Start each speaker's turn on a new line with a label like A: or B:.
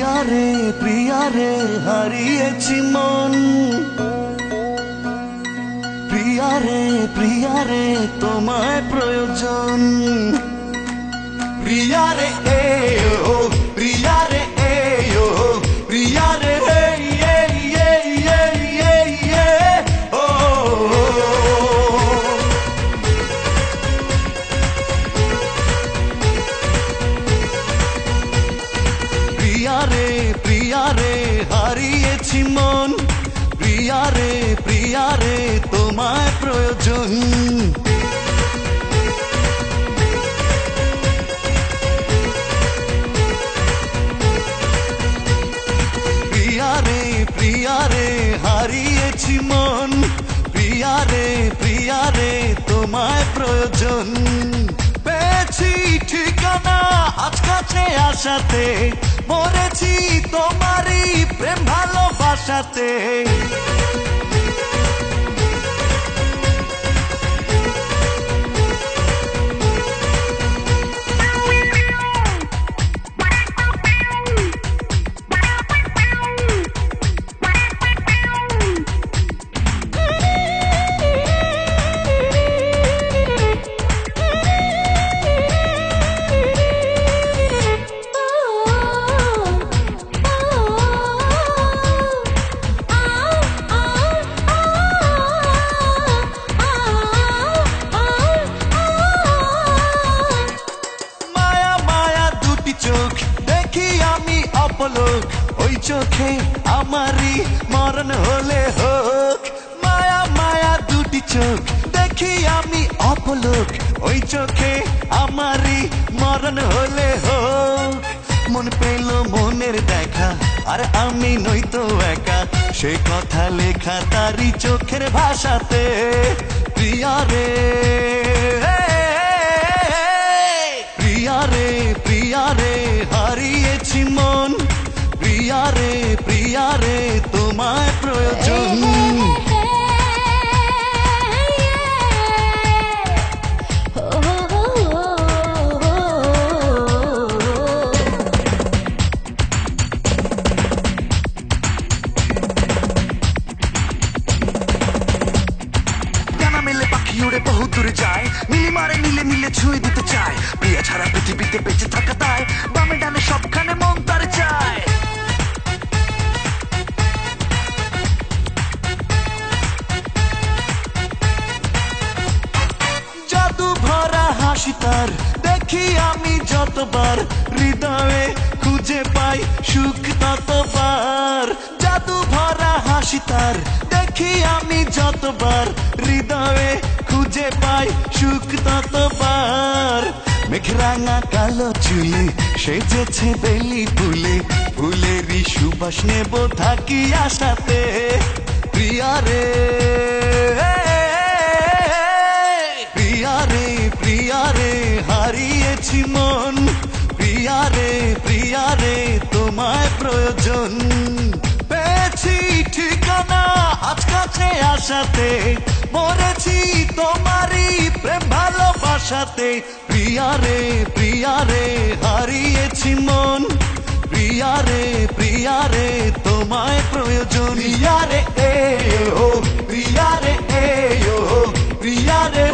A: প্রিয়া রে হারিয়েছি মন। প্রিয়া রে তোমায় প্রয়োজন। প্রিয়া রে ও প্রিয়া রে ও প্রিয়া রে ও প্রিয়া রে হারিয়েছি মন। প্রিয়া রে তোমায় প্রয়োজন। প্রিয়া রে হারিয়েছি মন। প্রিয়া রে তোমায় প্রয়োজন। পেয়েছি ঠিকানা আজ কাছে আসাতে, মরেছি তোমারই প্রেম ভালোবাসাতে। চোখ দেখি আমি অপলোক, ওই চোখে আমারই মরণ হলে হোক। মায়া মায়া দুটি চোখ দেখি আমি অপলোক, ওই চোখে আমারই মরণ হলে হোক। মন পেল মনের দেখা, আর আমি নই তো একা, সে কথা লেখা তারই চোখের ভাষাতে। প্রিয়া রে হারিয়েছি মন। প্রিয়া রে তোমায় প্রয়োজন। ডানা মেলে পাখি উড়ে বহু দূরে যায়, মিলি মারে নীলে নীলে ছুঁয়ে দিতে চায়। প্রিয়া ছাড়া পৃথিবীতে বেঁচে থাকা তাই, বামে ডানে সবখানে মন তার চায়। জাদু ভরা হাসি তার দেখি আমি যতবার, হৃদয়ে খুঁজে পাই সুখ ততবার। জাদু ভরা হাসি তার দেখি আমি যতবার, হৃদয়ে খুঁজে পাই সুখ ততবার। মেঘরাঙা কালো চুলে সেজেছে বেলি ফুলে, ফুলেরই সুবাস নেব থাকি আশাতে। প্রিয়া রে হারিয়েছি মন। প্রিয়া রে তোমায় প্রয়োজন। পেয়েছি ঠিকানা আজ কাছে আসাতে, মরেছি তোমারই প্রেম ভালোবাসাতে। প্রিয়া রে হারিয়েছি মন। প্রিয়া রে তোমায় প্রয়োজন। প্রিয়া রে ও প্রিয়া রে ও প্রিয়া রে